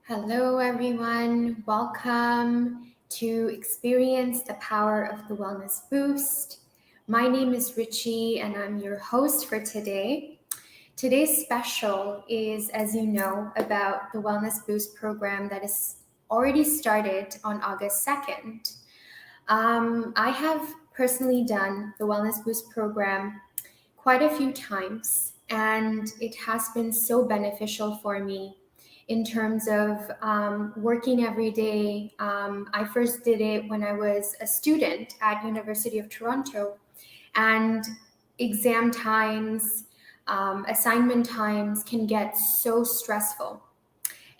Hello, everyone. Welcome to experience the power of the Wellness Boost. My name is Richie, and I'm your host for today. Today's special is, as you know, about the Wellness Boost program that is already started on August 2nd. I have personally done the Wellness Boost program quite a few times, and it has been so beneficial for me in terms of working every day. I first did it when I was a student at University of Toronto, and exam times, assignment times can get so stressful.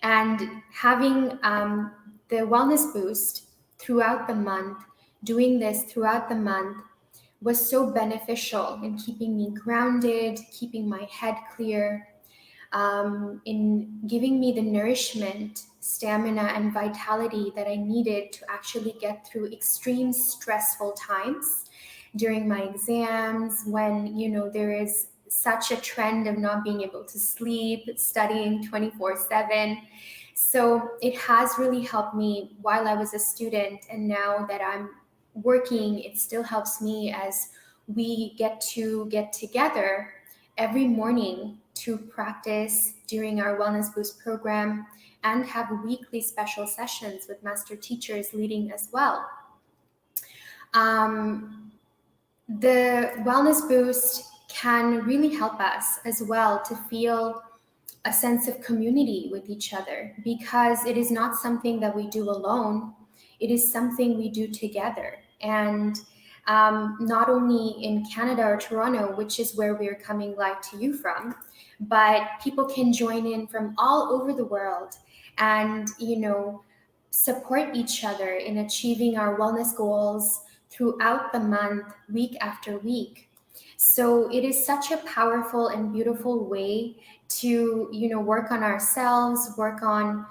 And having the Wellness Boost throughout the month, doing this throughout the month, was so beneficial in keeping me grounded, keeping my head clear, in giving me the nourishment, stamina, and vitality that I needed to actually get through extreme stressful times during my exams when, there is such a trend of not being able to sleep, studying 24/7. So it has really helped me while I was a student, and now that I'm working, it still helps me as we get to get together every morning to practice during our Wellness Boost program and have weekly special sessions with master teachers leading as well. The Wellness Boost can really help us as well to feel a sense of community with each other, because it is not something that we do alone. It is something we do together. And not only in Canada or Toronto, which is where we're coming live to you from, but people can join in from all over the world and, support each other in achieving our wellness goals throughout the month, week after week. So it is such a powerful and beautiful way to, work on ourselves, work on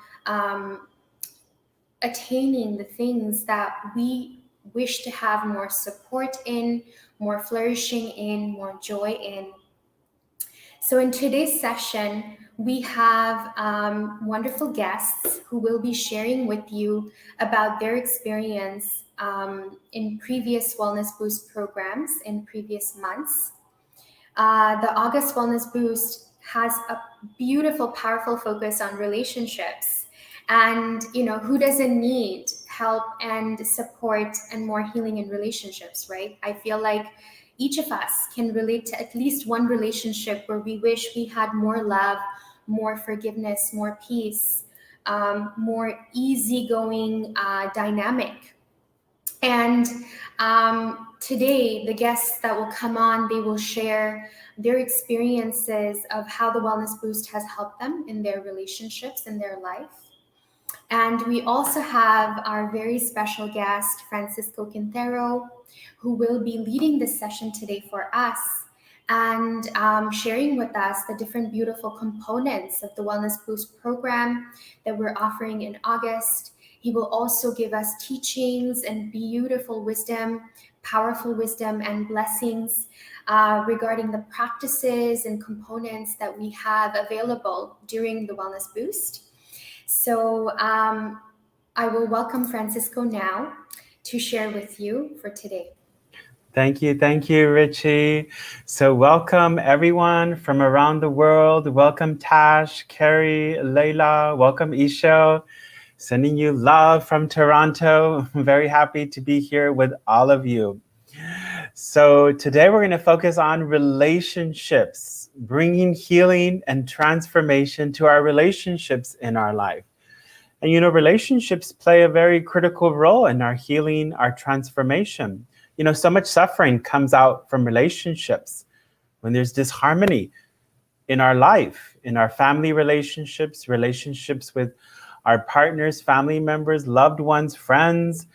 attaining the things that we wish to have more support in, more flourishing in, more joy in. So in today's session, we have wonderful guests who will be sharing with you about their experience in previous Wellness Boost programs in previous months. The August Wellness Boost has a beautiful, powerful focus on relationships. And, who doesn't need help and support and more healing in relationships, right? I feel like each of us can relate to at least one relationship where we wish we had more love, more forgiveness, more peace, more easygoing dynamic. And today, the guests that will come on, they will share their experiences of how the Wellness Boost has helped them in their relationships, in their life. And we also have our very special guest, Francisco Quintero, who will be leading this session today for us and sharing with us the different beautiful components of the Wellness Boost program that we're offering in August. He will also give us teachings and beautiful wisdom, powerful wisdom and blessings regarding the practices and components that we have available during the Wellness Boost. So I will welcome Francisco now to share with you for today. Thank you, Richie. So welcome everyone from around the world. Welcome Tash, Carrie, Layla. Welcome Isho. Sending you love from Toronto. I'm very happy to be here with all of you. So today we're going to focus on relationships, bringing healing and transformation to our relationships in our life. And relationships play a very critical role in our healing, our transformation. So much suffering comes out from relationships when there's disharmony in our life, in our family relationships, relationships with our partners, family members, loved ones, friends.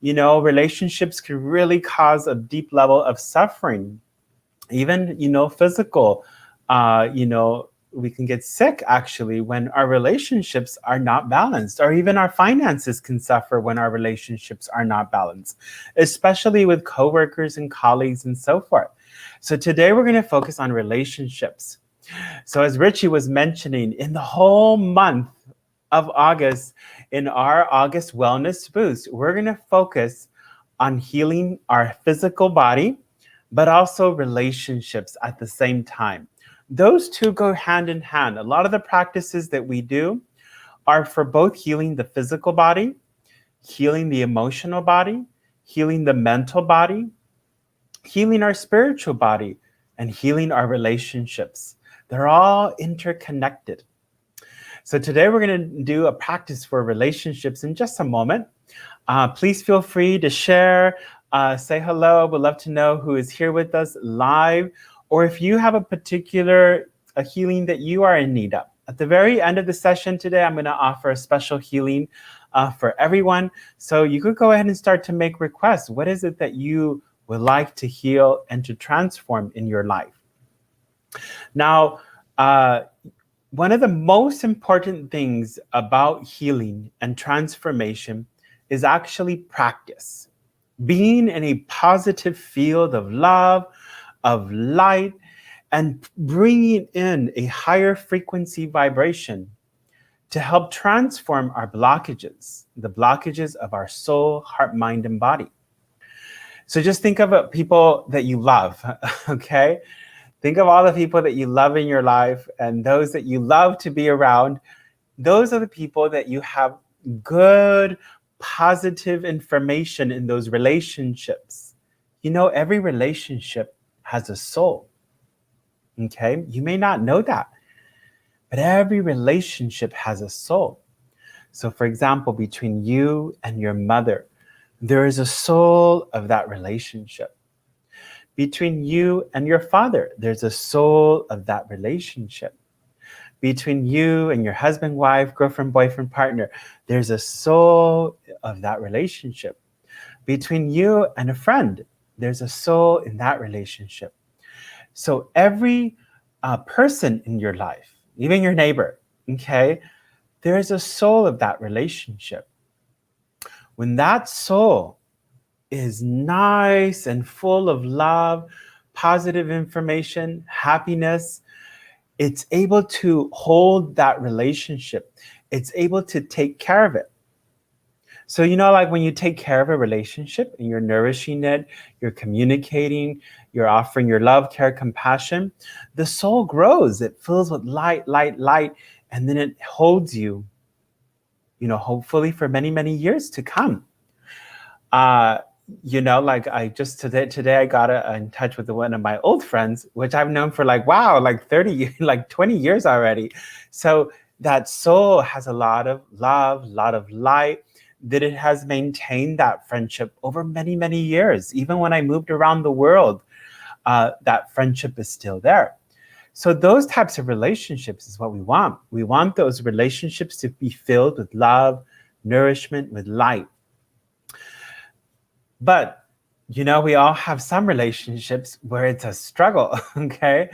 Relationships can really cause a deep level of suffering. Even, physical, we can get sick actually when our relationships are not balanced, or even our finances can suffer when our relationships are not balanced, especially with coworkers and colleagues and so forth. So today we're going to focus on relationships. So as Richie was mentioning, in the whole month of August, in our August Wellness Boost, we're going to focus on healing our physical body, but also relationships at the same time. Those two go hand in hand. A lot of the practices that we do are for both healing the physical body, healing the emotional body, healing the mental body, healing our spiritual body, and healing our relationships. They're all interconnected. So today we're going to do a practice for relationships in just a moment. Please feel free to share, say hello. We'd love to know who is here with us live, or if you have a particular healing that you are in need of. At the very end of the session today, I'm going to offer a special healing for everyone. So you could go ahead and start to make requests. What is it that you would like to heal and to transform in your life? Now, one of the most important things about healing and transformation is actually practice. Being in a positive field of love, of light, and bringing in a higher frequency vibration to help transform our blockages, the blockages of our soul, heart, mind, and body. So just think of people that you love, okay? Think of all the people that you love in your life and those that you love to be around. Those are the people that you have good, positive information in those relationships. You know, every relationship has a soul, okay? You may not know that, but every relationship has a soul. So for example, between you and your mother, there is a soul of that relationship. Between you and your father, there's a soul of that relationship. Between you and your husband, wife, girlfriend, boyfriend, partner, there's a soul of that relationship. Between you and a friend, there's a soul in that relationship. So every person in your life, even your neighbor, okay, there is a soul of that relationship. When that soul is nice and full of love, positive information, happiness, it's able to hold that relationship. It's able to take care of it. So, you know, like when you take care of a relationship and you're nourishing it, you're communicating, you're offering your love, care, compassion, the soul grows. It fills with light, light, light, and then it holds you, you know, hopefully for many, many years to come. You know, like I just today I got in touch with one of my old friends, which I've known for like, wow, like 30, like 20 years already. So that soul has a lot of love, a lot of light, that it has maintained that friendship over many, many years. Even when I moved around the world, that friendship is still there. So those types of relationships is what we want. We want those relationships to be filled with love, nourishment, with light. But, you know, we all have some relationships where it's a struggle, okay?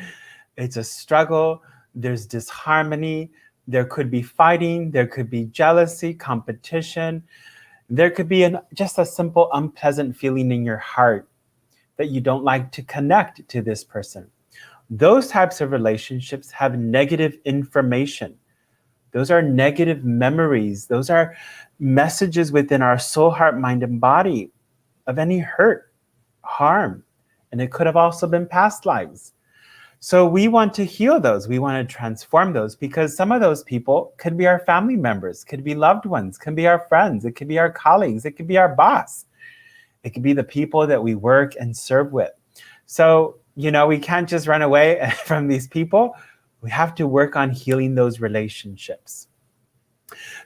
It's a struggle. There's disharmony. There could be fighting. There could be jealousy, competition. There could be just a simple unpleasant feeling in your heart that you don't like to connect to this person. Those types of relationships have negative information. Those are negative memories. Those are messages within our soul, heart, mind, and body of any hurt, harm, and it could have also been past lives. So we want to heal those. We want to transform those because some of those people could be our family members, could be loved ones, could be our friends, it could be our colleagues, it could be our boss. It could be the people that we work and serve with. So, you know, we can't just run away from these people. We have to work on healing those relationships.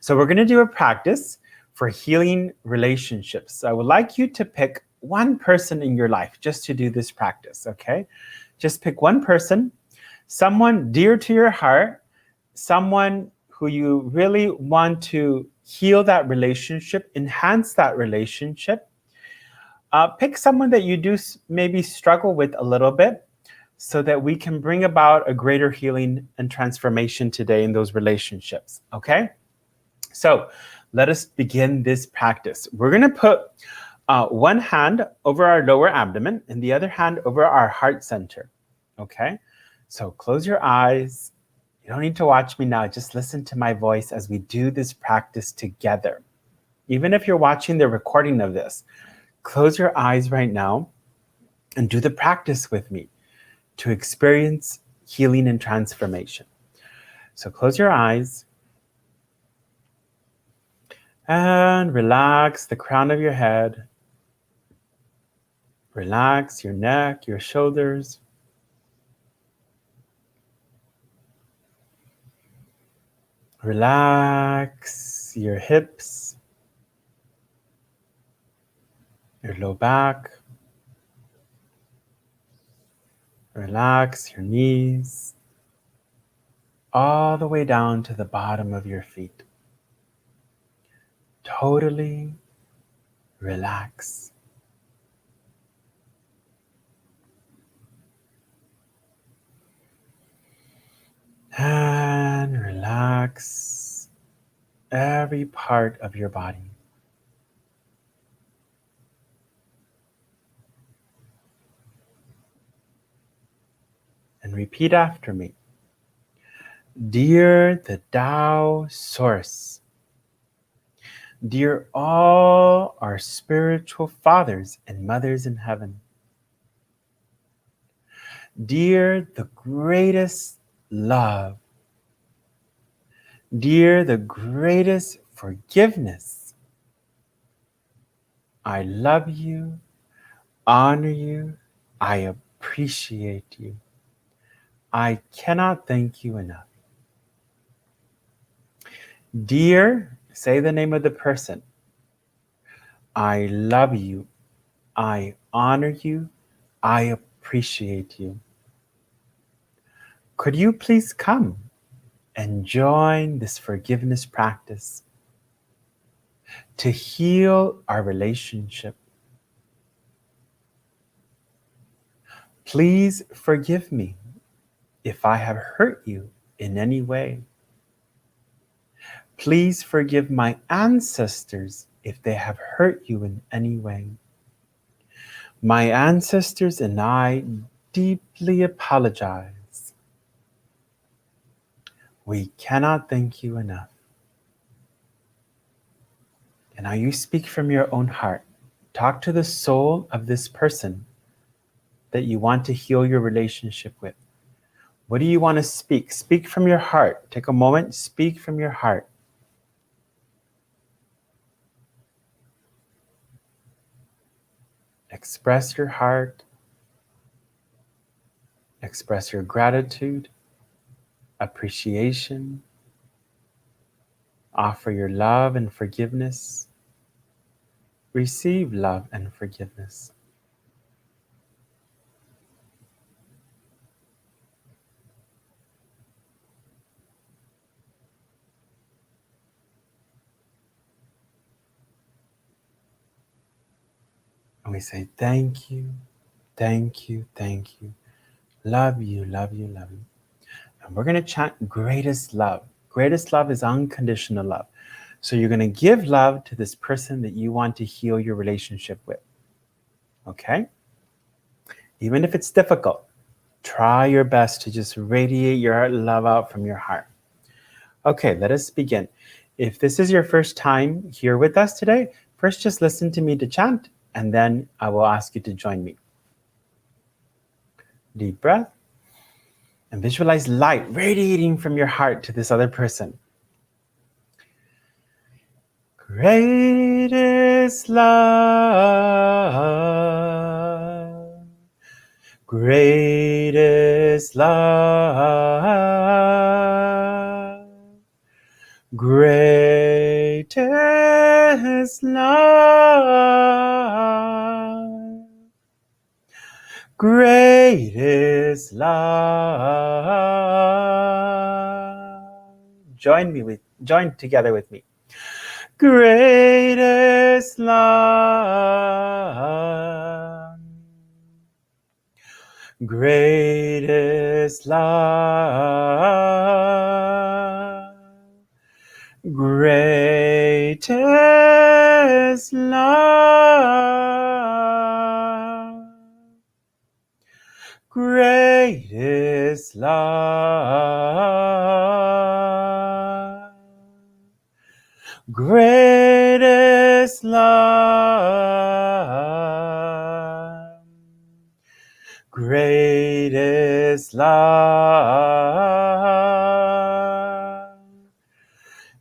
So we're going to do a practice for healing relationships. So I would like you to pick one person in your life just to do this practice, okay? Just pick one person, someone dear to your heart, someone who you really want to heal that relationship, enhance that relationship. Pick someone that you do maybe struggle with a little bit so that we can bring about a greater healing and transformation today in those relationships, okay? So let us begin this practice. We're going to put one hand over our lower abdomen and the other hand over our heart center, okay? So close your eyes, You don't need to watch me now. Just listen to my voice as we do this practice together. Even if you're watching the recording of this, close your eyes right now and do the practice with me to experience healing and transformation. So close your eyes and relax the crown of your head. Relax your neck, your shoulders. Relax your hips, your low back. Relax your knees, all the way down to the bottom of your feet. Totally relax. And relax every part of your body. And repeat after me. Dear the Tao Source, dear all our spiritual fathers and mothers in heaven, dear the greatest love, dear the greatest forgiveness, I love you, honor you, I appreciate you. I cannot thank you enough. Dear, say the name of the person. I love you, I honor you, I appreciate you. Could you please come and join this forgiveness practice to heal our relationship? Please forgive me if I have hurt you in any way. Please forgive my ancestors if they have hurt you in any way. My ancestors and I deeply apologize. We cannot thank you enough. And now you speak from your own heart. Talk to the soul of this person that you want to heal your relationship with. What do you want to speak? Speak from your heart. Take a moment, speak from your heart. Express your heart. Express your gratitude, appreciation. Offer your love and forgiveness. Receive love and forgiveness. And we say, thank you, thank you, thank you. Love you, love you, love you. And we're going to chant greatest love. Greatest love is unconditional love. So you're going to give love to this person that you want to heal your relationship with. Okay? Even if it's difficult, try your best to just radiate your love out from your heart. Okay, let us begin. If this is your first time here with us today, first just listen to me to chant, and then I will ask you to join me. Deep breath. And visualize light radiating from your heart to this other person. Greatest love, greatest love, greatest love, greatest love. Join together with me. Greatest love, greatest love, greatest love, greatest love, Greatest love, greatest love,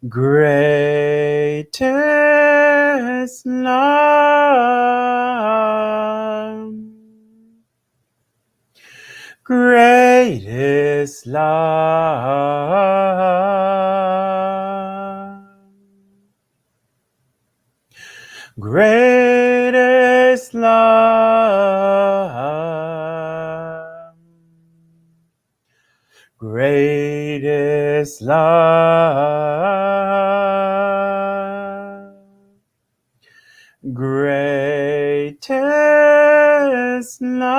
greatest love, greatest love, greatest love, greatest love, greatest love,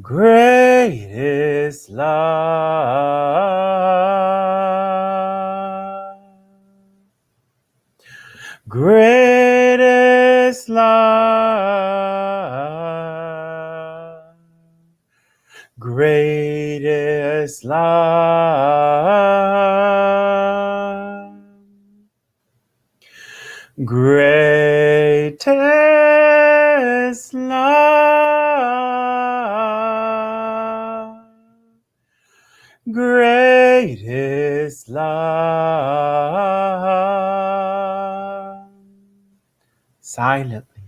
greatest love, greatest love, greatest love, greatest love, greatest love. Silently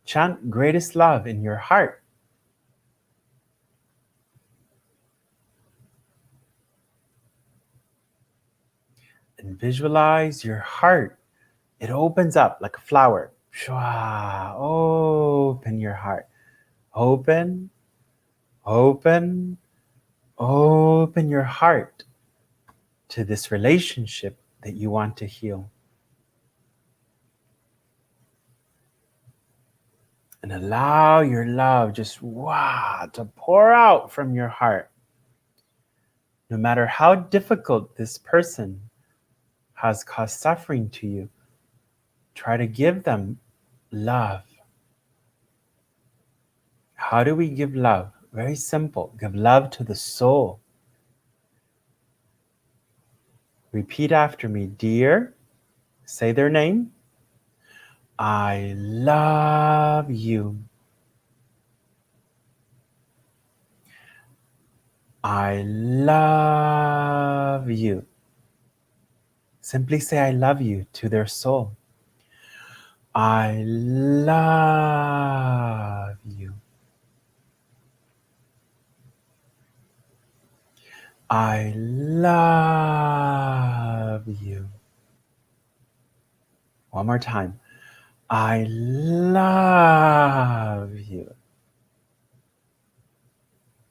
chant greatest love in your heart. And visualize your heart. It opens up like a flower. Shwa, open your heart. Open, open, open your heart to this relationship that you want to heal. And allow your love just to pour out from your heart. No matter how difficult this person has caused suffering to you, try to give them love. How do we give love? Very simple. Give love to the soul. Repeat after me. Dear, say their name. I love you. I love you. Simply say I love you to their soul. I love you. I love you. One more time. I love you.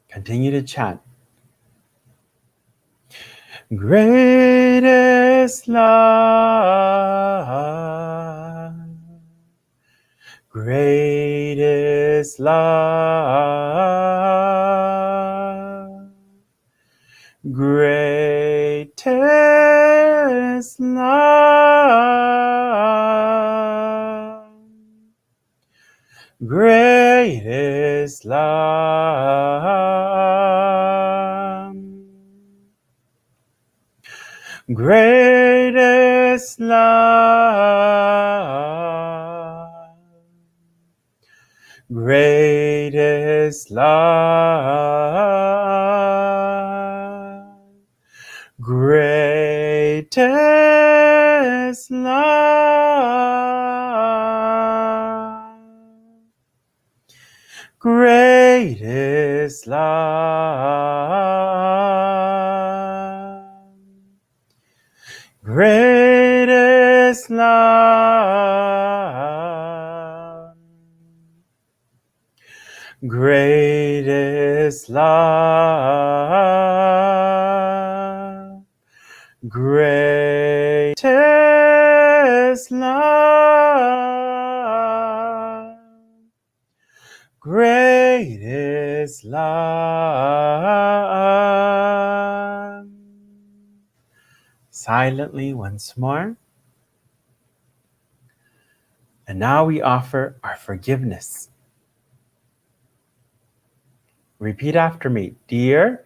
Continue to chant. Greatest love, greatest love, greatest love, greatest love, greatest love, greatest love, greatest love, greatest love, greatest love, greatest love, greatest love, greatest love. Silently once more. And now we offer our forgiveness. Repeat after me. Dear,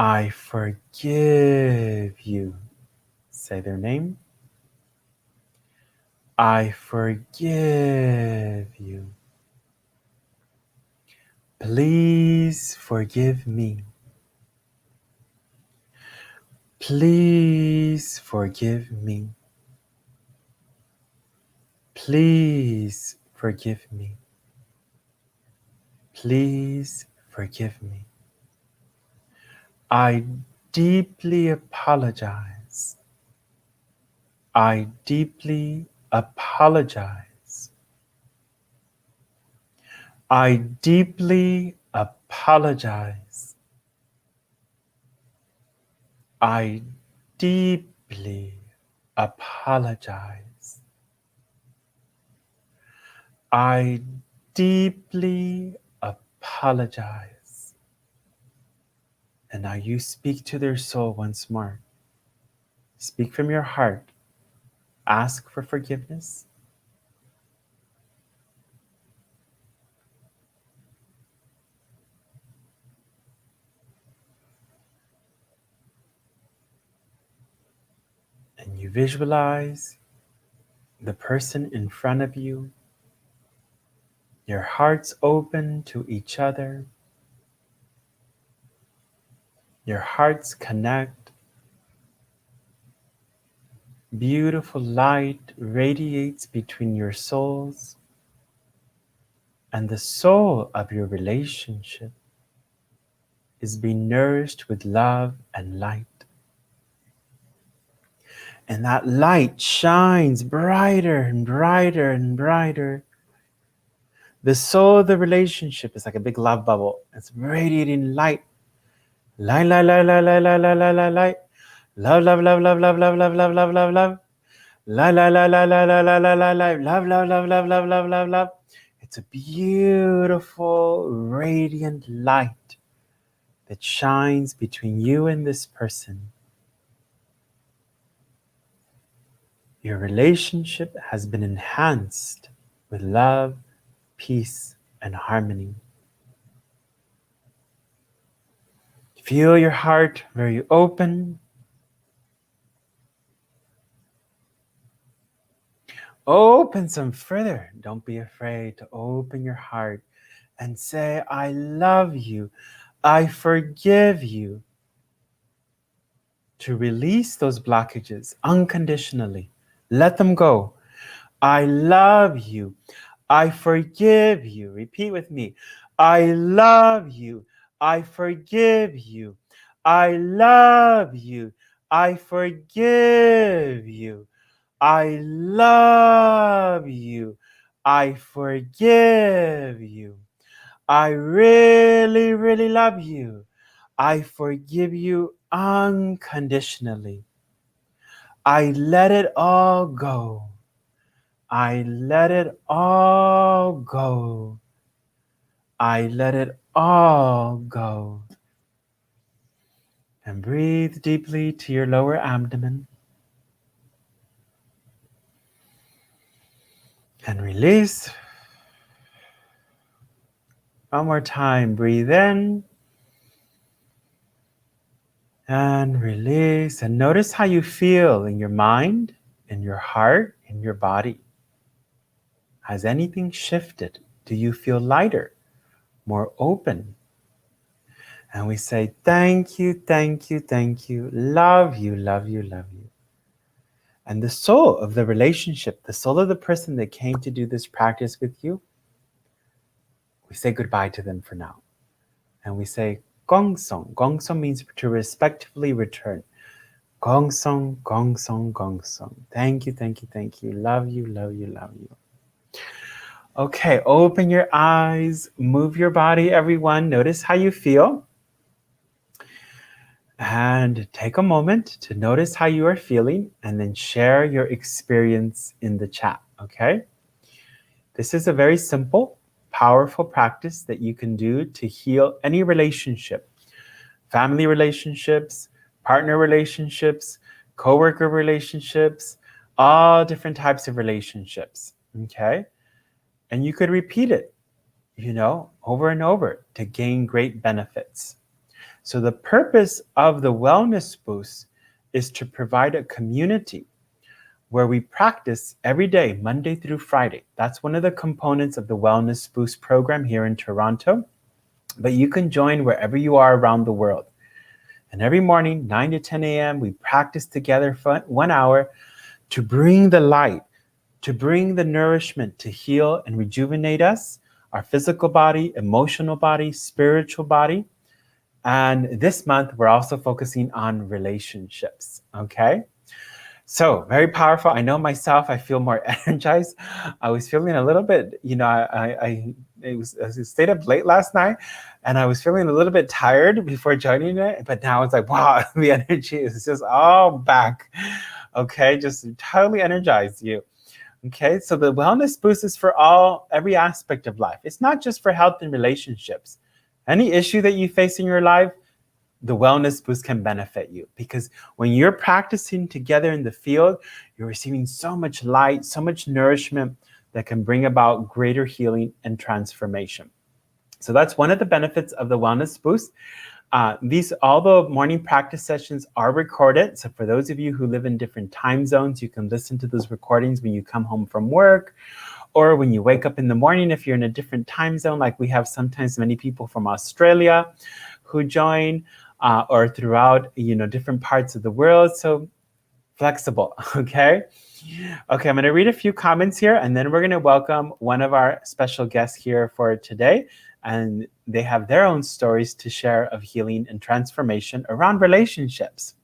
I forgive you. Say their name. I forgive you. Please forgive me. Please forgive me. Please forgive me. Please forgive me. I deeply apologize. I deeply apologize. I deeply apologize. I deeply apologize. I deeply apologize. And now you speak to their soul once more. Speak from your heart. Ask for forgiveness. And you visualize the person in front of you. Your hearts open to each other. Your hearts connect. Beautiful light radiates between your souls, and the soul of your relationship is being nourished with love and light. And that light shines brighter and brighter and brighter. The soul of the relationship is like a big love bubble. It's radiating light. Light, light, light, light, light, light, light, light, light, light. Love, love, love, love, love, love, love, love, love, love, love. La la la la la la la la la la. Love, love, love, love, love, love, love, love. It's a beautiful, radiant light that shines between you and this person. Your relationship has been enhanced with love, peace, and harmony. Feel your heart very open. Open some further. Don't be afraid to open your heart and say, I love you. I forgive you. To release those blockages unconditionally. Let them go. I love you. I forgive you. Repeat with me. I love you. I forgive you. I love you. I forgive you. I love you. I forgive you. I really, really love you. I forgive you unconditionally. I let it all go. I let it all go. I let it all go. And breathe deeply to your lower abdomen. And release. One more time. Breathe in. And release. And notice how you feel in your mind, in your heart, in your body. Has anything shifted? Do you feel lighter, more open? And we say, thank you, thank you, thank you. Love you, love you, love you. And the soul of the relationship, the soul of the person that came to do this practice with you, we say goodbye to them for now. And we say, Gong Song. Gong Song means to respectfully return. Gong Song, Gong Song, Gong Song. Thank you, thank you, thank you. Love you, love you, love you. Okay, open your eyes, move your body, everyone. Notice how you feel. And take a moment to notice how you are feeling and then share your experience in the chat, okay? This is a very simple, powerful practice that you can do to heal any relationship. Family relationships, partner relationships, coworker relationships, all different types of relationships, okay? And you could repeat it, over and over to gain great benefits. So the purpose of the Wellness Boost is to provide a community where we practice every day, Monday through Friday. That's one of the components of the Wellness Boost program here in Toronto. But you can join wherever you are around the world. And every morning, 9 to 10 a.m., we practice together for 1 hour to bring the light, to bring the nourishment to heal and rejuvenate us, our physical body, emotional body, spiritual body. And this month, we're also focusing on relationships, okay? So very powerful. I know myself, I feel more energized. I was feeling a little bit, I stayed up late last night and I was feeling a little bit tired before joining it. But now it's like, wow, the energy is just all back. Okay, just totally energized you. Okay, so the Wellness Boost is for every aspect of life. It's not just for health and relationships. Any issue that you face in your life, the Wellness Boost can benefit you, because when you're practicing together in the field, you're receiving so much light, so much nourishment that can bring about greater healing and transformation. So that's one of the benefits of the Wellness Boost. All the morning practice sessions are recorded. So for those of you who live in different time zones, you can listen to those recordings when you come home from work or when you wake up in the morning if you're in a different time zone, like we have sometimes many people from Australia who join, or throughout different parts of the world. So flexible, okay? Okay, I'm going to read a few comments here, and then we're going to welcome one of our special guests here for today. And they have their own stories to share of healing and transformation around relationships.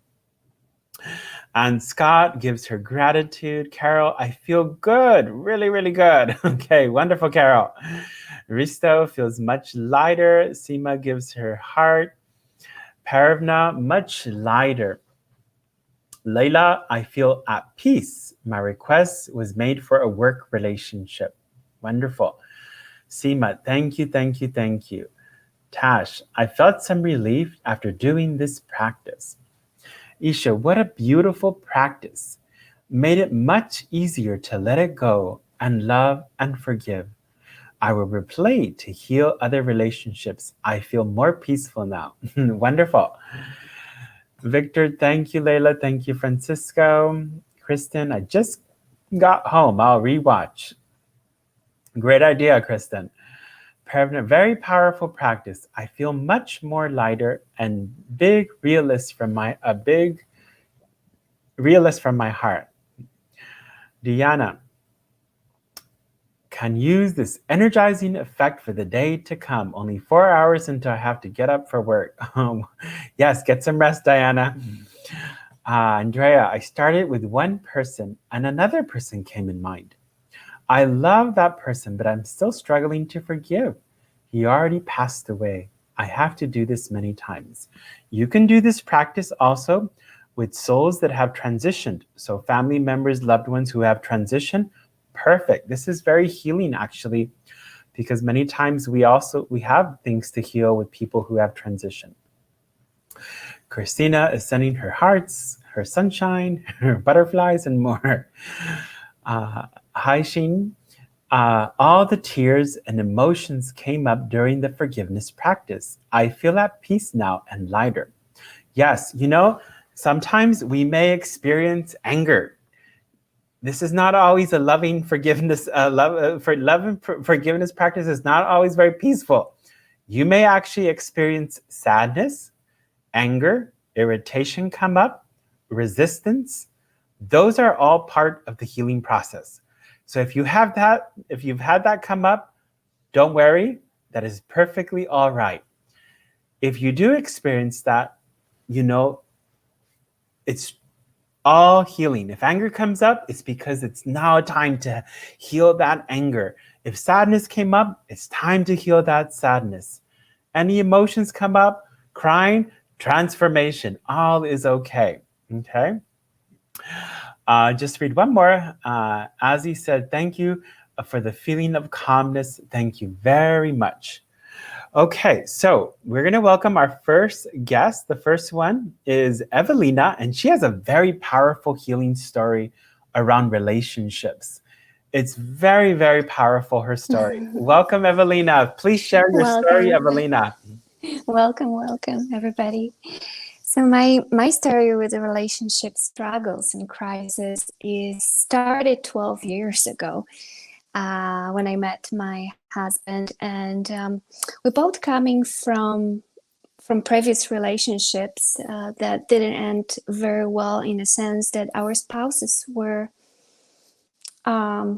And Scott gives her gratitude. Carol, I feel good, really, really good. Okay, wonderful, Carol. Risto feels much lighter. Seema gives her heart. Paravna, much lighter. Layla, I feel at peace. My request was made for a work relationship. Wonderful. Seema, thank you, thank you, thank you. Tash, I felt some relief after doing this practice. Isha, what a beautiful practice. Made it much easier to let it go and love and forgive. I will replay it to heal other relationships. I feel more peaceful now. Wonderful. Victor, thank you, Layla. Thank you, Francisco. Kristen, I just got home. I'll rewatch. Great idea, Kristen. Very powerful practice. I feel much more lighter and big realist from my heart. Diana, can use this energizing effect for the day to come. Only 4 hours until I have to get up for work. Yes, get some rest, Diana. Andrea, I started with one person and another person came in mind. I love that person, but I'm still struggling to forgive. He already passed away. I have to do this many times. You can do this practice also with souls that have transitioned. So family members, loved ones who have transitioned. Perfect. This is very healing, actually, because many times we have things to heal with people who have transitioned. Christina is sending her hearts, her sunshine, her butterflies, and more. Hi, Sheen. All the tears and emotions came up during the forgiveness practice. I feel at peace now and lighter. Yes, sometimes we may experience anger. This is not always a loving forgiveness. Forgiveness practice is not always very peaceful. You may actually experience sadness, anger, irritation come up, resistance. Those are all part of the healing process. So if you've had that come up, don't worry. That is perfectly all right. If you do experience that, it's all healing. If anger comes up, it's because it's now time to heal that anger. If sadness came up, it's time to heal that sadness. Any emotions come up, crying, transformation, all is okay. Okay? Just read one more. Azzy said, thank you for the feeling of calmness. Thank you very much. Okay, so we're going to welcome our first guest. The first one is Evelina, and she has a very powerful healing story around relationships. It's very, very powerful, her story. Welcome, Evelina. Please share your story, Welcome. Evelina. Welcome, everybody. So my story with the relationship struggles and crisis is started 12 years ago when I met my husband, and we're both coming from previous relationships that didn't end very well in a sense that our spouses were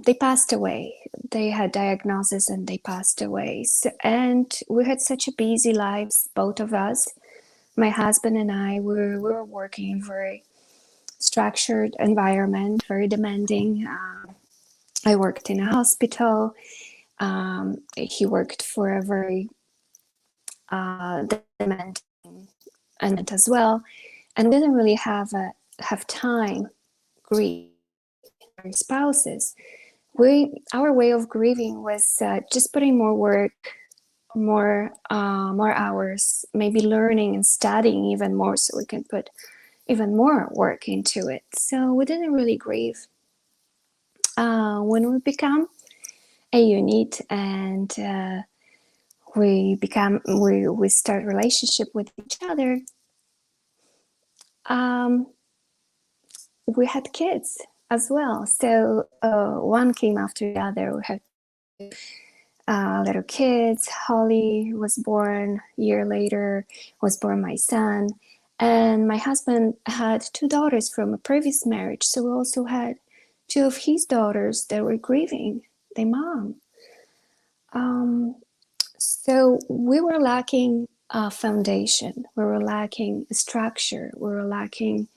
they passed away. They had diagnosis and they passed away. And we had such a busy lives, both of us. My husband and I were working in very structured environment, very demanding. I worked in a hospital. He worked for a very demanding environment as well, and we didn't really have time grieve our spouses. We our way of grieving was just putting more work, more hours, maybe learning and studying even more, so we can put even more work into it. So we didn't really grieve. When we become a unit and we start relationship with each other, um, we had kids as well. So one came after the other. We had little kids. Holly was born a year later. Was born my son, and my husband had two daughters from a previous marriage. So we also had two of his daughters that were grieving their mom. Um, so we were lacking a foundation. We were lacking a structure. We were lacking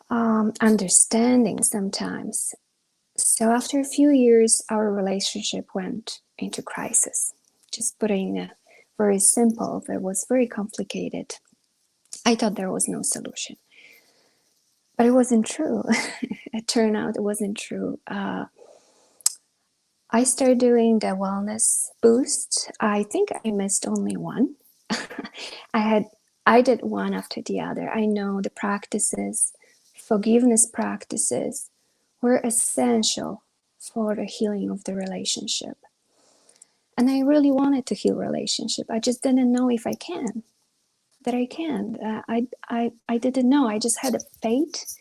understanding sometimes. So after a few years, our relationship went into crisis. Just putting it very simple, but it was very complicated. I thought there was no solution, but it wasn't true. It turned out it wasn't true. I started doing the wellness boost. I think I missed only one. I had I did one after the other. I know the practices, forgiveness practices, were essential for the healing of the relationship. And I really wanted to heal relationship. I just didn't know if I can. That I can. I didn't know. I just had a faith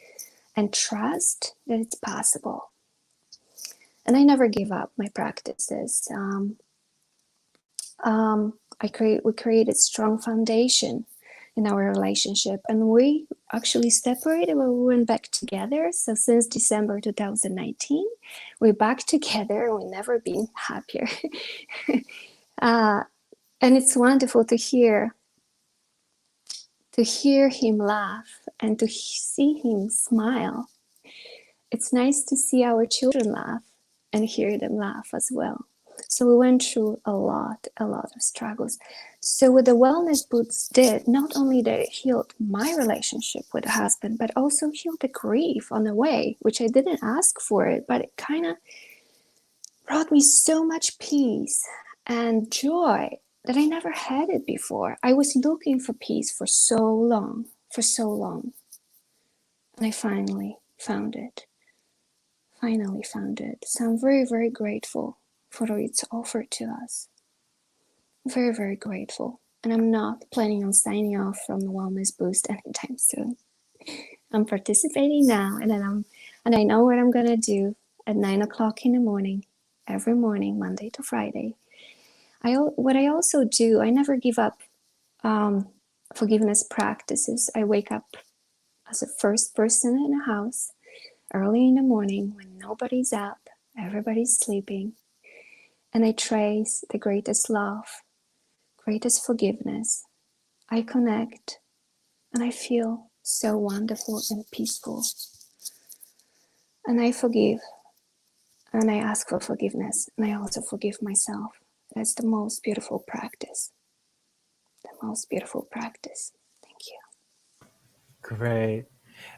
and trust that it's possible. And I never gave up my practices. We created strong foundation in our relationship, and we actually separated when we went back together. So since December 2019, we're back together. We've never been happier. And it's wonderful to hear him laugh and to see him smile. It's nice to see our children laugh and hear them laugh as well. So we went through a lot of struggles. So what the wellness boots did, not only that it healed my relationship with the husband, but also healed the grief on the way, which I didn't ask for it, but it kind of brought me so much peace and joy that I never had it before. I was looking for peace for so long, and I finally found it. So I'm very, very grateful for what it's offered to us. Very, very grateful. And I'm not planning on signing off from the Wellness Boost anytime soon. I'm participating now, and I know what I'm gonna do at 9 o'clock in the morning, every morning, Monday to Friday. What I also do, I never give up forgiveness practices. I wake up as the first person in the house early in the morning when nobody's up, everybody's sleeping, and I trace the greatest love, greatest forgiveness. I connect and I feel so wonderful and peaceful. And I forgive and I ask for forgiveness, and I also forgive myself. That's the most beautiful practice. The most beautiful practice. Thank you. Great.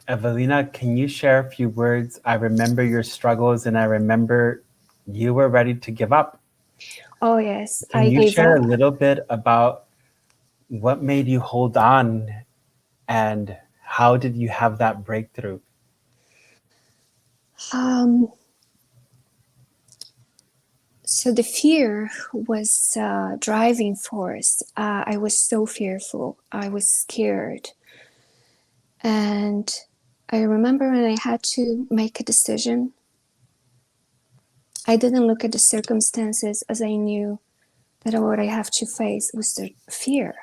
Evelina, can you share a few words? I remember your struggles and I remember you were ready to give up. Oh, yes, Can I you gave share a up. little bit about what made you hold on and how did you have that breakthrough? Um, So the fear was driving force. I was so fearful. I was scared. And I remember when I had to make a decision, I didn't look at the circumstances, as I knew that what I have to face was the fear.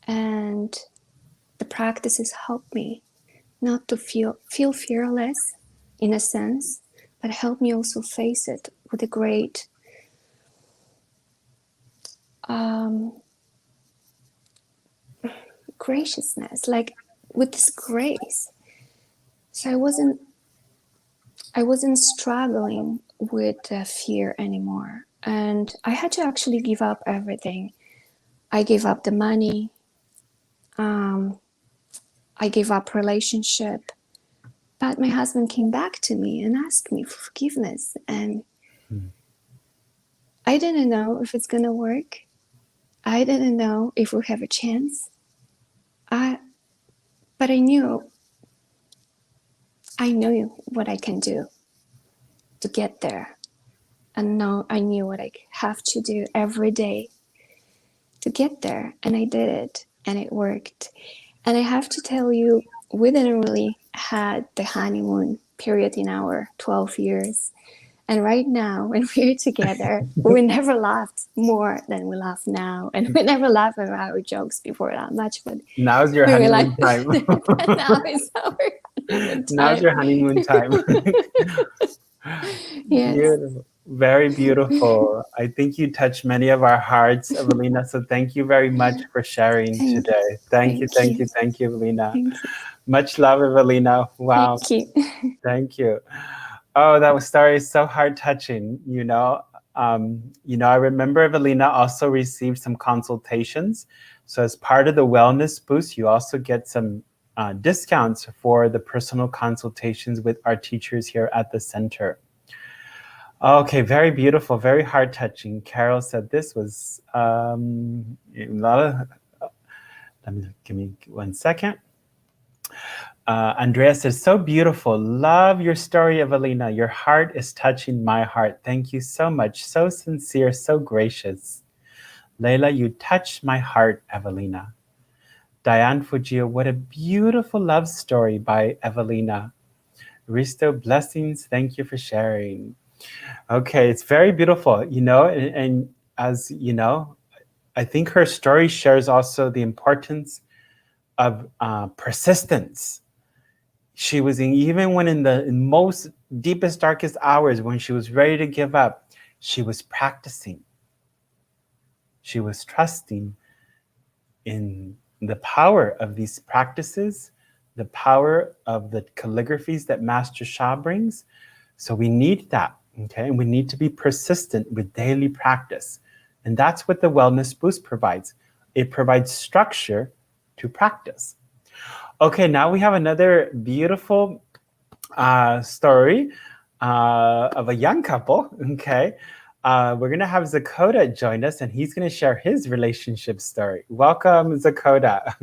And the practices helped me not to feel fearless in a sense, but helped me also face it with a great graciousness, like with this grace. So I wasn't struggling with fear anymore, and I had to actually give up everything. I gave up the money. I gave up relationship, but my husband came back to me and asked me for forgiveness, and I didn't know if it's gonna work. I didn't know if we have a chance. But I knew what I can do to get there. And now I knew what I have to do every day to get there. And I did it, and it worked. And I have to tell you, we didn't really had the honeymoon period in our 12 years. And right now, when we're together, we never laughed more than we laugh now. And we never laughed at our jokes before that much. But Now's your we were honeymoon like, time. now is our honeymoon time. Now's your honeymoon time. Yes. Beautiful. Very beautiful. I think you touched many of our hearts, Evelina. So thank you very much for sharing today. Thank you, Evelina. Thank you. Much love, Evelina. Wow. Thank you. Thank you. Oh, that story is so heart touching. I remember Evelina also received some consultations. So as part of the Wellness Boost, you also get some discounts for the personal consultations with our teachers here at the center. Okay, very beautiful, very heart touching. Carol said this was a lot of. Give me 1 second. Andrea says, so beautiful. Love your story, Evelina. Your heart is touching my heart. Thank you so much. So sincere, so gracious. Leila, you touched my heart, Evelina. Diane Fujio, what a beautiful love story by Evelina. Risto, blessings. Thank you for sharing. Okay, it's very beautiful, and as you know, I think her story shares also the importance of persistence. She was even when in the most deepest, darkest hours, when she was ready to give up, she was practicing. She was trusting in the power of these practices, the power of the calligraphies that Master Sha brings. So we need that, okay? And we need to be persistent with daily practice. And that's what the Wellness Boost provides. It provides structure to practice. Okay, now we have another beautiful story of a young couple, okay? We're gonna have Zakota join us, and he's gonna share his relationship story. Welcome, Zakota.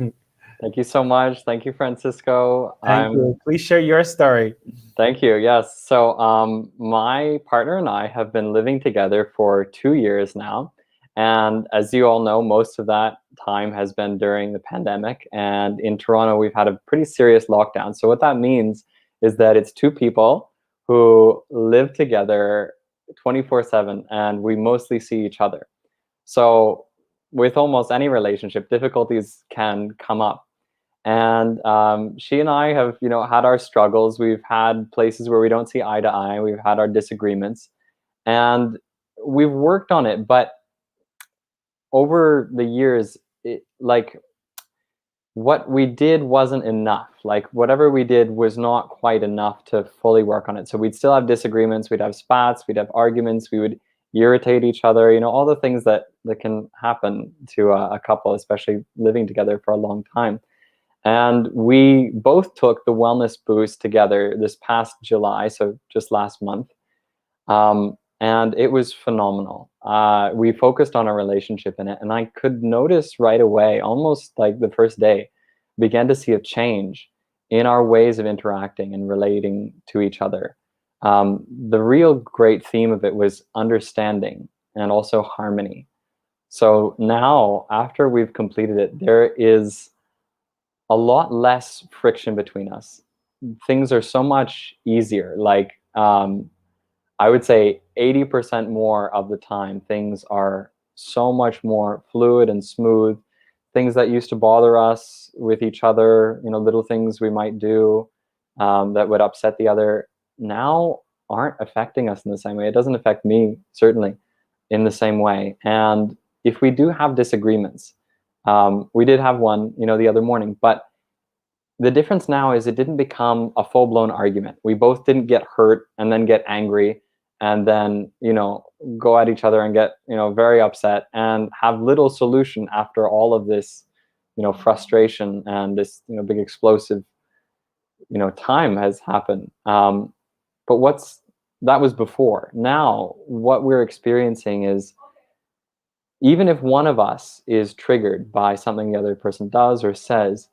Thank you so much. Thank you, Francisco. Thank you. Please share your story. Thank you. Yes. So my partner and I have been living together for 2 years now. And as you all know, most of that time has been during the pandemic. And in Toronto, we've had a pretty serious lockdown. So what that means is that it's two people who live together 24/7, and we mostly see each other. So with almost any relationship, difficulties can come up. And she and I have, had our struggles. We've had places where we don't see eye to eye. We've had our disagreements, and we've worked on it. But over the years, what we did wasn't enough. Like whatever we did was not quite enough to fully work on it. So we'd still have disagreements. We'd have spats. We'd have arguments. We would irritate each other. All the things that can happen to a couple, especially living together for a long time. And we both took the Wellness Boost together this past July, so just last month. And it was phenomenal. We focused on our relationship in it, and I could notice right away, almost like the first day, began to see a change in our ways of interacting and relating to each other. the real great theme of it was understanding and also harmony. So now, after we've completed it, there is a lot less friction between us. Things are so much easier. Like, I would say 80% more of the time, things are so much more fluid and smooth. Things that used to bother us with each other, little things we might do that would upset the other, now aren't affecting us in the same way. It doesn't affect me, certainly, in the same way. And if we do have disagreements, we did have one, the other morning, but the difference now is it didn't become a full-blown argument. We both didn't get hurt and then get angry and then, go at each other and get, very upset and have little solution after all of this, frustration and this, big explosive, time has happened. But that was before. Now, what we're experiencing is, even if one of us is triggered by something the other person does or says,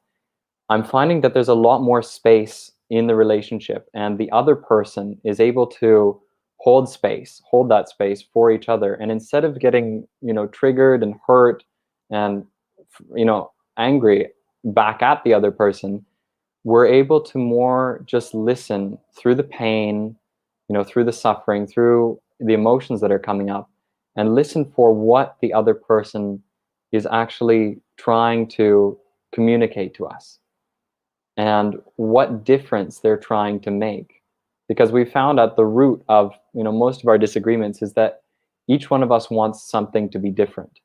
I'm finding that there's a lot more space in the relationship, and the other person is able to hold that space for each other. And instead of getting, triggered and hurt and, angry back at the other person, we're able to more just listen through the pain, through the suffering, through the emotions that are coming up, and listen for what the other person is actually trying to communicate to us and what difference they're trying to make. Because we found at the root of, most of our disagreements is that each one of us wants something to be different.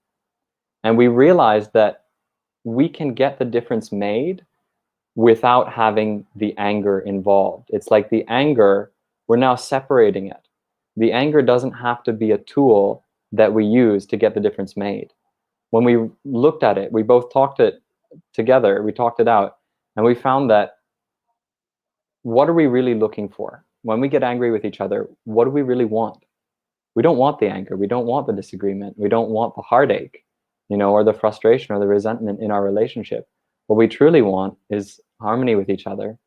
And we realized that we can get the difference made without having the anger involved. It's like the anger, we're now separating it. The anger doesn't have to be a tool that we use to get the difference made. When we looked at it, we both talked it together, we talked it out, and we found that, what are we really looking for? When we get angry with each other, what do we really want? We don't want the anger. We don't want the disagreement. We don't want the heartache, or the frustration or the resentment in our relationship. What we truly want is harmony with each other.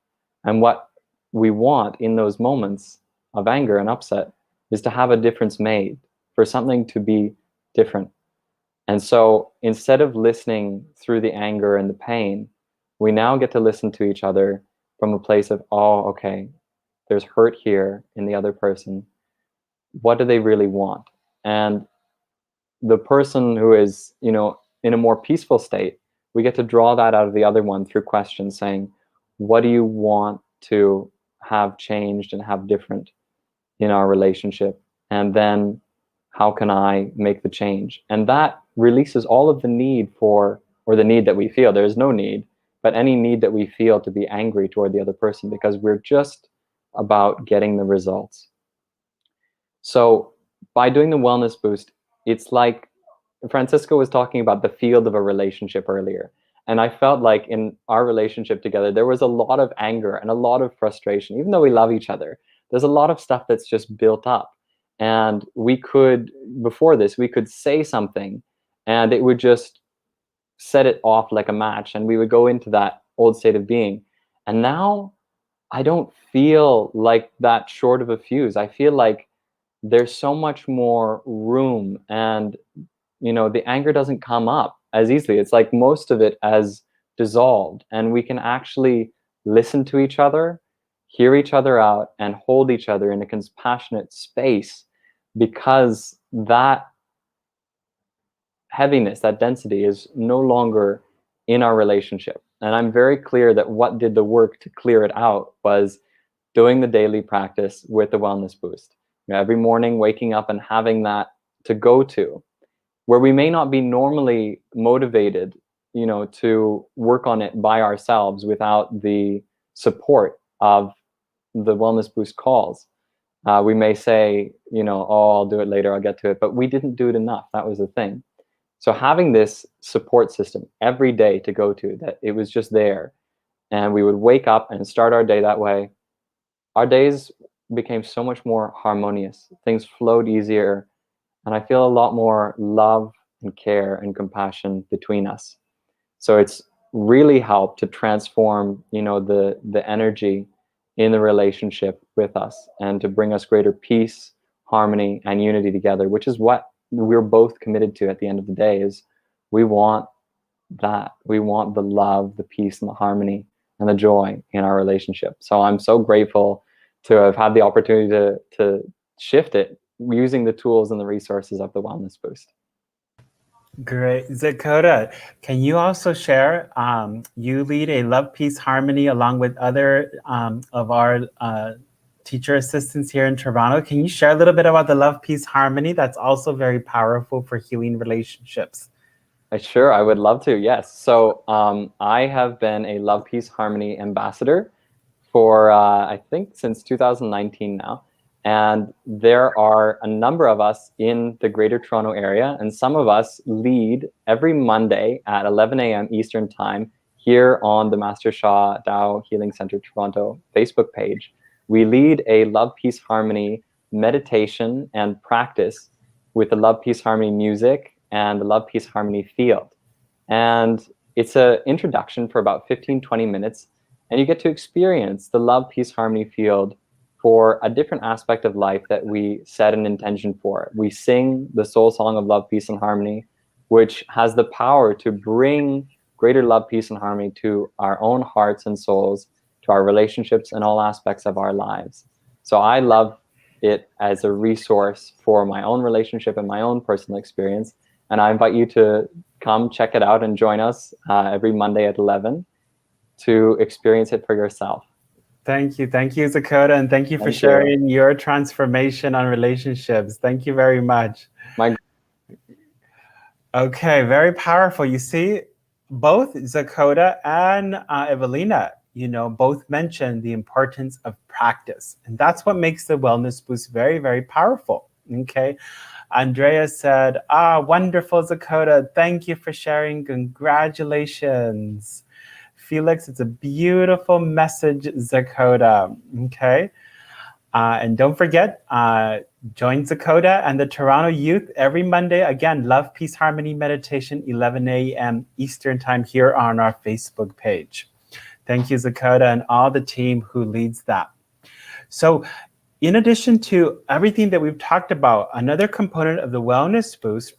And what we want in those moments of anger and upset is to have a difference made, for something to be different. And so instead of listening through the anger and the pain, we now get to listen to each other from a place of, oh, okay, there's hurt here in the other person. What do they really want? And the person who is, in a more peaceful state, we get to draw that out of the other one through questions saying, what do you want to have changed and have different in our relationship? And then how can I make the change? And that releases all of the need or the need that we feel. There's no need, but any need that we feel to be angry toward the other person, because we're just about getting the results. So by doing the wellness boost, it's like Francisco was talking about the field of a relationship earlier. And I felt like in our relationship together, there was a lot of anger and a lot of frustration. Even though we love each other, there's a lot of stuff that's just built up. And before this, we could say something and it would just set it off like a match, and we would go into that old state of being. And now I don't feel like that short of a fuse. I feel like there's so much more room, and the anger doesn't come up as easily. It's like most of it has dissolved, and we can actually listen to each other, hear each other out, and hold each other in a compassionate space, because that heaviness, that density is no longer in our relationship. And I'm very clear that what did the work to clear it out was doing the daily practice with the wellness boost. Every morning, waking up and having that to go to, where we may not be normally motivated, to work on it by ourselves without the support of the wellness boost calls. We may say, oh, I'll do it later, I'll get to it, but we didn't do it enough. That was the thing. So having this support system every day to go to, that it was just there, and we would wake up and start our day that way, our days became so much more harmonious. Things flowed easier, and I feel a lot more love and care and compassion between us. So it's really helped to transform, the energy in the relationship with us and to bring us greater peace, harmony, and unity together, which is what we're both committed to at the end of the day. Is we want that. We want the love, the peace, and the harmony and the joy in our relationship. So I'm so grateful to have had the opportunity to shift it using the tools and the resources of the Wellness Boost. Great. Zakota, can you also share, you lead a Love, Peace, Harmony along with other of our teacher assistants here in Toronto. Can you share a little bit about the Love, Peace, Harmony? That's also very powerful for healing relationships. Sure, I would love to, yes. So I have been a Love, Peace, Harmony ambassador for, I think, since 2019 now. And there are a number of us in the Greater Toronto area, and some of us lead every Monday at 11 a.m. Eastern Time here on the Master Sha Tao Healing Center Toronto Facebook page. We lead a Love, Peace, Harmony meditation and practice with the Love, Peace, Harmony music and the Love, Peace, Harmony field. And it's an introduction for about 15-20 minutes, and you get to experience the Love, Peace, Harmony field for a different aspect of life that we set an intention for. We sing the soul song of love, peace, and harmony, which has the power to bring greater love, peace, and harmony to our own hearts and souls, to our relationships, and all aspects of our lives. So I love it as a resource for my own relationship and my own personal experience. And I invite you to come check it out and join us every Monday at 11 to experience it for yourself. Thank you, Zakota, and thank you for sharing your transformation on relationships. Thank you very much. Okay, very powerful. You see, both Zakota and Evelina, both mentioned the importance of practice, and that's what makes the Wellness Boost very, very powerful. Okay, Andrea said, wonderful, Zakota. Thank you for sharing. Congratulations. Felix, it's a beautiful message, Zakota. Okay. And don't forget, join Zakota and the Toronto youth every Monday. Again, Love, Peace, Harmony Meditation, 11 a.m. Eastern Time here on our Facebook page. Thank you, Zakota, and all the team who leads that. So in addition to everything that we've talked about, another component of the Wellness Boost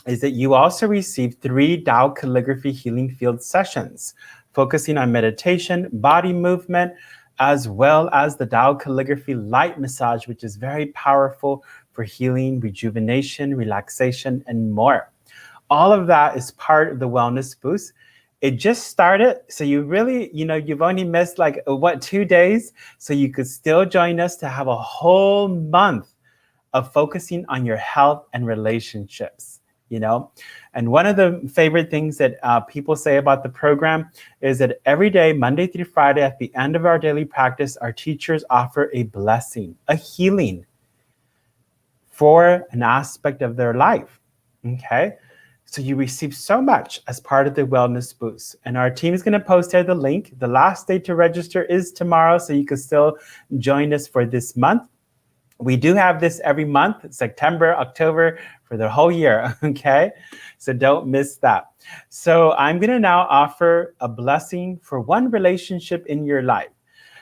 is that you also receive 3 Tao Calligraphy Healing Field sessions, focusing on meditation, body movement, as well as the Tao Calligraphy Light Massage, which is very powerful for healing, rejuvenation, relaxation, and more. All of that is part of the Wellness Boost. It just started, so you really, you've only missed 2 days, so you could still join us to have a whole month of focusing on your health and relationships. And one of the favorite things that people say about the program is that every day, Monday through Friday, at the end of our daily practice, our teachers offer a blessing, a healing for an aspect of their life. Okay, so you receive so much as part of the Wellness Boost, and our team is going to post there the link. The last day to register is tomorrow, so you can still join us for this month. We do have this every month, September, October, for the whole year, okay? So don't miss that. So I'm going to now offer a blessing for one relationship in your life.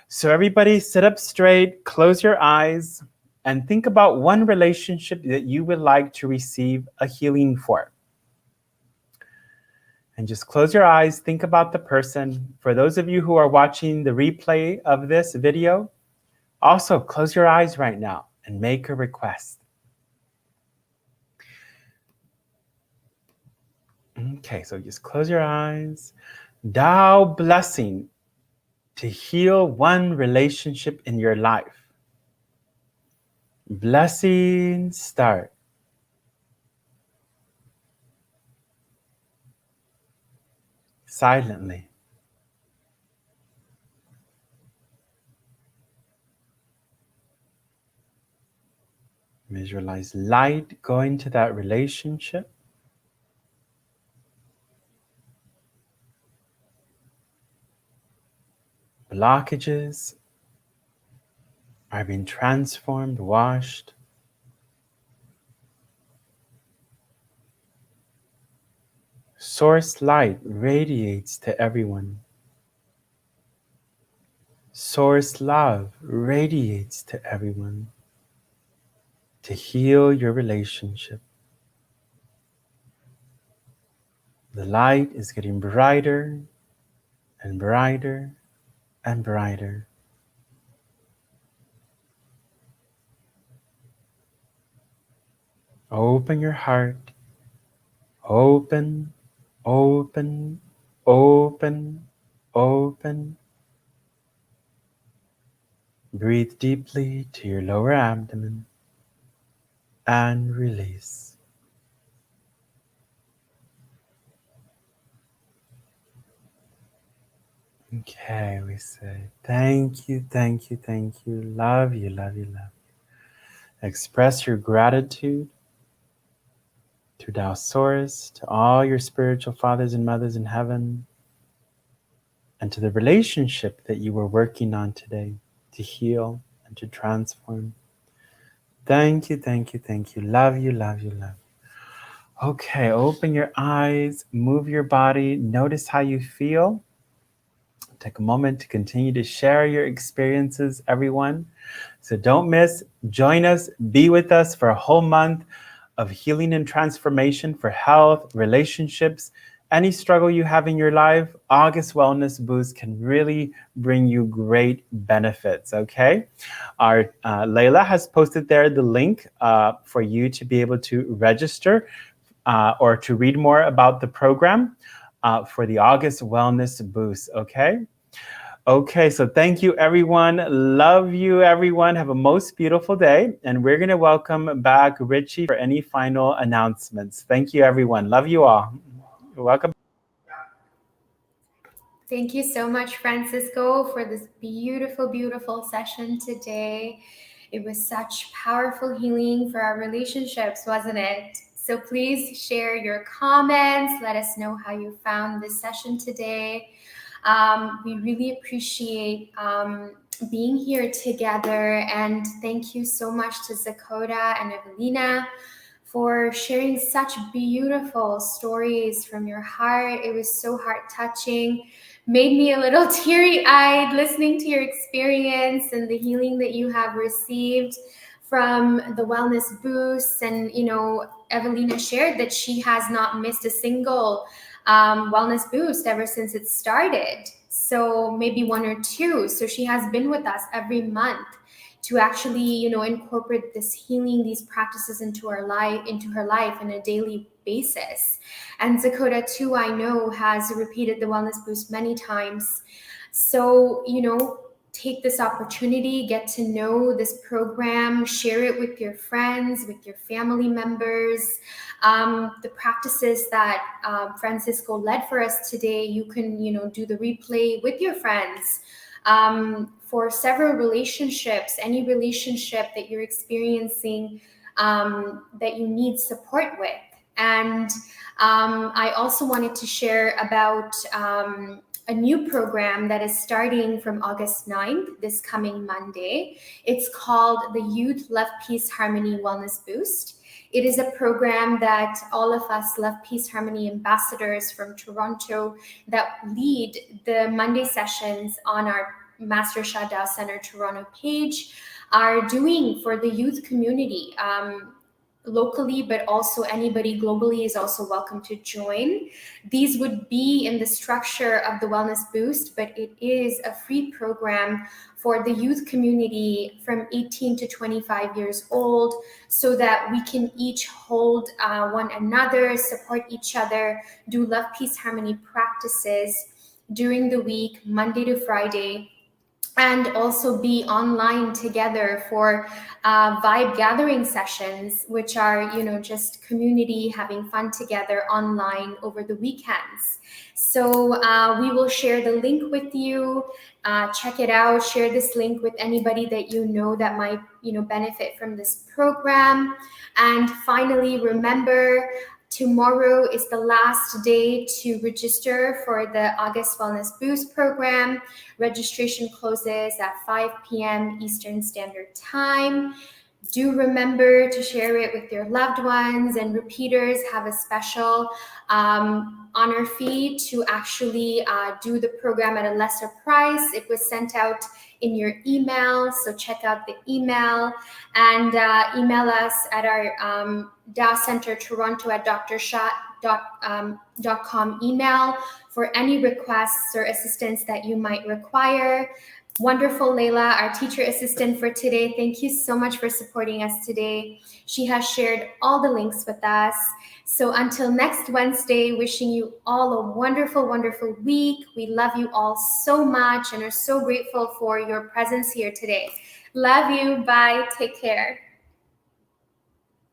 So everybody sit up straight, close your eyes, and think about one relationship that you would like to receive a healing for. And just close your eyes, think about the person. For those of you who are watching the replay of this video, also close your eyes right now and make a request. Okay, so just close your eyes. Tao blessing to heal one relationship in your life. Blessing start. Silently. Visualize light going to that relationship. Blockages are being transformed, washed. Source light radiates to everyone. Source love radiates to everyone to heal your relationship. The light is getting brighter and brighter and brighter. Open your heart. Open, open, open, open. Breathe deeply to your lower abdomen and release. Okay, we say thank you, thank you, thank you. Love you, love you, love you. Express your gratitude to Tao Source, to all your spiritual fathers and mothers in heaven, and to the relationship that you were working on today to heal and to transform. Thank you, thank you, thank you. Love you, love you, love you. Okay, open your eyes, move your body, notice how you feel. Take a moment to continue to share your experiences, everyone. So don't miss, join us, be with us for a whole month of healing and transformation for health, relationships, any struggle you have in your life. August Wellness Boost can really bring you great benefits, okay? Our Layla has posted there the link for you to be able to register or to read more about the program for the August Wellness Boost, okay? Okay, so thank you, everyone. Love you, everyone. Have a most beautiful day. And we're going to welcome back Richie for any final announcements. Thank you, everyone. Love you all. You're welcome. Thank you so much, Francisco, for this beautiful, beautiful session today. It was such powerful healing for our relationships, wasn't it? So please share your comments. Let us know how you found this session today. We really appreciate being here together. And thank you so much to Zakota and Evelina for sharing such beautiful stories from your heart. It was so heart-touching. Made me a little teary-eyed listening to your experience and the healing that you have received from the wellness boosts. And Evelina shared that she has not missed a single wellness boost ever since it started, so maybe one or two. So she has been with us every month to actually incorporate this healing, these practices into her life on a daily basis. And Zakota too, I know, has repeated the wellness boost many times. So take this opportunity, get to know this program, share it with your friends, with your family members. The practices that Francisco led for us today, you can do the replay with your friends. For several relationships, any relationship that you're experiencing that you need support with. And I also wanted to share about a new program that is starting from August 9th, this coming Monday. It's called the Youth Love, Peace, Harmony Wellness Boost. It is a program that all of us Love, Peace, Harmony ambassadors from Toronto that lead the Monday sessions on our Master Sha Dao Center Toronto page are doing for the youth community. Locally, but also anybody globally is also welcome to join. These would be in the structure of the Wellness Boost, but it is a free program for the youth community from 18 to 25 years old, so that we can each hold one another, support each other, do love, peace, harmony practices during the week, Monday to Friday, and also be online together for vibe gathering sessions, which are just community having fun together online over the weekends. So we will share the link with you. Check it out. Share this link with anybody that that might benefit from this program. And finally, remember, tomorrow is the last day to register for the August Wellness Boost program. Registration closes at 5 p.m. Eastern Standard Time. Do remember to share it with your loved ones, and repeaters have a special honor fee to actually do the program at a lesser price. It was sent out in your email, so check out the email, and email us at our Tao Center Toronto at drsha.com email for any requests or assistance that you might require. Wonderful Layla, our teacher assistant for today. Thank you so much for supporting us today. She has shared all the links with us. So until next Wednesday, wishing you all a wonderful, wonderful week. We love you all so much and are so grateful for your presence here today. Love you. Bye. Take care.